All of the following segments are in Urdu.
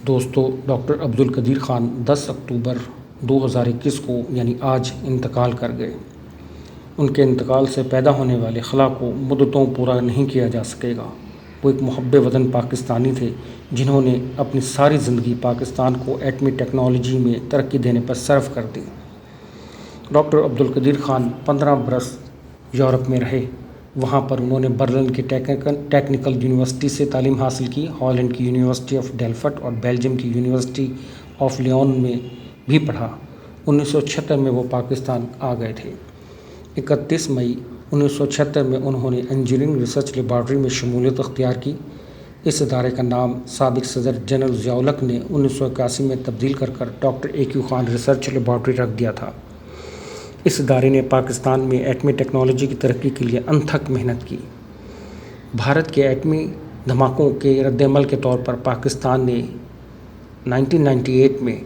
دوستو، ڈاکٹر عبدالقدیر خان 10 اکتوبر 2021 کو یعنی آج انتقال کر گئے۔ ان کے انتقال سے پیدا ہونے والے خلا کو مدتوں پورا نہیں کیا جا سکے گا۔ وہ ایک محب وطن پاکستانی تھے جنہوں نے اپنی ساری زندگی پاکستان کو ایٹمی ٹیکنالوجی میں ترقی دینے پر صرف کر دی۔ ڈاکٹر عبدالقدیر خان 15 برس یورپ میں رہے۔ وہاں پر انہوں نے برلن کی ٹیکنیکل یونیورسٹی سے تعلیم حاصل کی، ہالینڈ کی یونیورسٹی آف ڈیلفٹ اور بیلجیم کی یونیورسٹی آف لیون میں بھی پڑھا۔ 1976 میں وہ پاکستان آ گئے تھے۔ 31 مئی 1976 میں انہوں نے انجینئرنگ ریسرچ لیبارٹری میں شمولیت اختیار کی۔ اس ادارے کا نام سابق صدر جنرل ضیاء الحق نے 1981 میں تبدیل کر doctor A Q Khan research laboratory رکھ دیا تھا۔ اس ادارے نے پاکستان میں ایٹمی ٹیکنالوجی کی ترقی کے لیے انتھک محنت کی۔ بھارت کے ایٹمی دھماکوں کے رد عمل کے طور پر پاکستان نے 1998 میں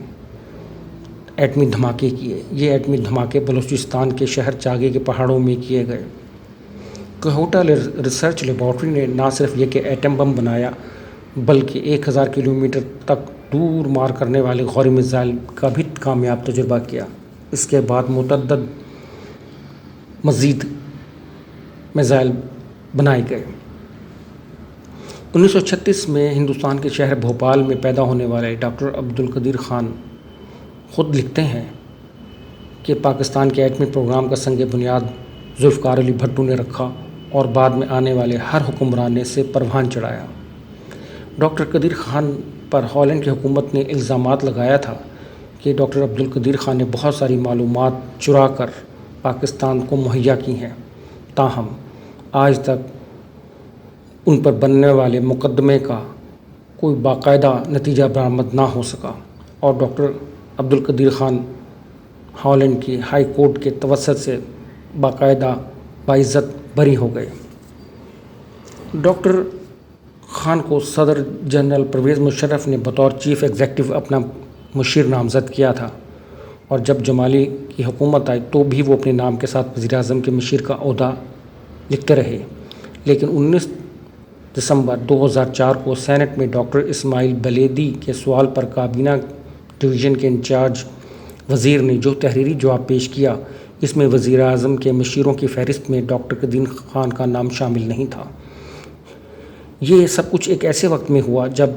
ایٹمی دھماکے کیے۔ یہ ایٹمی دھماکے بلوچستان کے شہر چاگے کے پہاڑوں میں کیے گئے۔ کوہیٹا ریسرچ لیبارٹری نے نہ صرف یہ کہ ایٹم بم بنایا بلکہ 1000 کلومیٹر تک دور مار کرنے والے غوری میزائل کا بھی کامیاب تجربہ کیا۔ اس کے بعد متعدد مزید میزائل بنائے گئے۔ 1936 میں ہندوستان کے شہر بھوپال میں پیدا ہونے والے ڈاکٹر عبدالقدیر خان خود لکھتے ہیں کہ پاکستان کے ایٹمی پروگرام کا سنگ بنیاد ذوالفقار علی بھٹو نے رکھا اور بعد میں آنے والے ہر حکمران نے اسے پروان چڑھایا۔ ڈاکٹر قدیر خان پر ہالینڈ کی حکومت نے الزامات لگایا تھا کہ ڈاکٹر عبدالقدیر خان نے بہت ساری معلومات چرا کر پاکستان کو مہیا کی ہیں، تاہم آج تک ان پر بننے والے مقدمے کا کوئی باقاعدہ نتیجہ برآمد نہ ہو سکا اور ڈاکٹر عبدالقدیر خان ہالینڈ کی ہائی کورٹ کے توسط سے باقاعدہ باعزت بری ہو گئے۔ ڈاکٹر خان کو صدر جنرل پرویز مشرف نے بطور چیف ایگزیکٹو اپنا مشیر نامزد کیا تھا اور جب جمالی کی حکومت آئی تو بھی وہ اپنے نام کے ساتھ وزیر اعظم کے مشیر کا عہدہ لکھتے رہے، لیکن 19 دسمبر 2004 کو سینٹ میں ڈاکٹر اسماعیل بلیدی کے سوال پر کابینہ ڈویژن کے انچارج وزیر نے جو تحریری جواب پیش کیا، اس میں وزیر اعظم کے مشیروں کی فہرست میں ڈاکٹر قدیر خان کا نام شامل نہیں تھا۔ یہ سب کچھ ایک ایسے وقت میں ہوا جب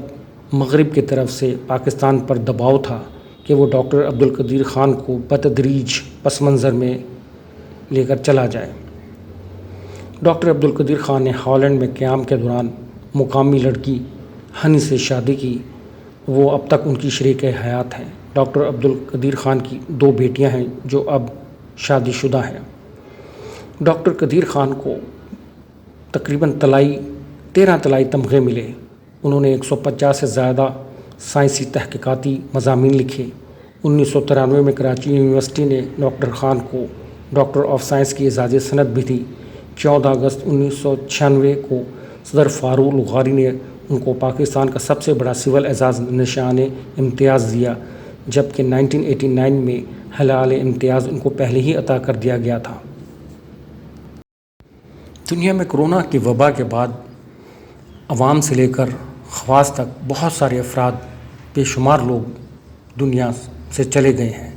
مغرب کی طرف سے پاکستان پر دباؤ تھا کہ وہ ڈاکٹر عبدالقدیر خان کو بتدریج پس منظر میں لے کر چلا جائے۔ ڈاکٹر عبدالقدیر خان نے ہالینڈ میں قیام کے دوران مقامی لڑکی ہنی سے شادی کی۔ وہ اب تک ان کی شریک حیات ہیں۔ ڈاکٹر عبدالقدیر خان کی 2 بیٹیاں ہیں جو اب شادی شدہ ہیں۔ ڈاکٹر قدیر خان کو تقریباً 13 طلائی تمغے ملے۔ انہوں نے 150 سے زیادہ سائنسی تحقیقاتی مضامین لکھے۔ 1993 میں کراچی یونیورسٹی نے ڈاکٹر خان کو ڈاکٹر آف سائنس کی اعزازی سند بھی دی۔ 14 اگست 1996 کو صدر فاروق الغاری نے ان کو پاکستان کا سب سے بڑا سول اعزاز نشان امتیاز دیا، جبکہ 1989 میں ہلال امتیاز ان کو پہلے ہی عطا کر دیا گیا تھا۔ دنیا میں کورونا کی وبا کے بعد عوام سے لے کر خواص تک بہت سارے افراد، بے شمار لوگ دنیا سے چلے گئے ہیں۔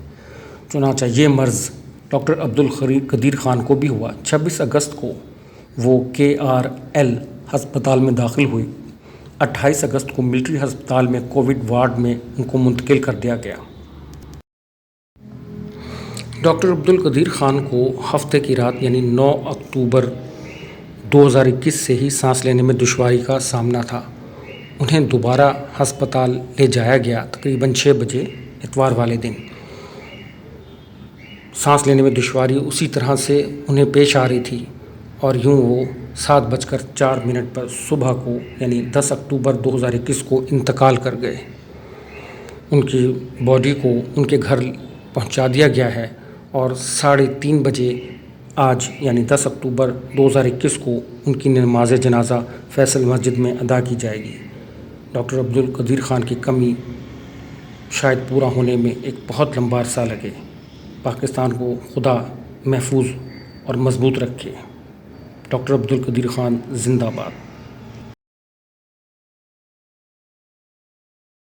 چنانچہ یہ مرض ڈاکٹر عبدالقدیر خان کو بھی ہوا۔ 26 اگست کو وہ KRL ہسپتال میں داخل ہوئے۔ 28 اگست کو ملٹری ہسپتال میں کووڈ وارڈ میں ان کو منتقل کر دیا گیا۔ ڈاکٹر عبدالقدیر خان کو ہفتے کی رات یعنی 9 اکتوبر 2021 سے ہی سانس لینے میں دشواری کا سامنا تھا۔ انہیں دوبارہ ہسپتال لے جایا گیا تقریباً 6 بجے اتوار والے دن۔ سانس لینے میں دشواری اسی طرح سے انہیں پیش آ رہی تھی اور یوں وہ 7:04 پر صبح کو یعنی 10 اکتوبر 2021 کو انتقال کر گئے۔ ان کی باڈی کو ان کے گھر پہنچا دیا گیا ہے اور 3:30 بجے آج یعنی 10 اکتوبر 2021 کو ان کی نماز جنازہ فیصل مسجد میں ادا کی جائے گی۔ ڈاکٹر عبدالقدیر خان کی کمی شاید پورا ہونے میں ایک بہت لمبا عرصہ لگے۔ پاکستان کو خدا محفوظ اور مضبوط رکھے۔ ڈاکٹر عبدالقدیر خان زندہ باد۔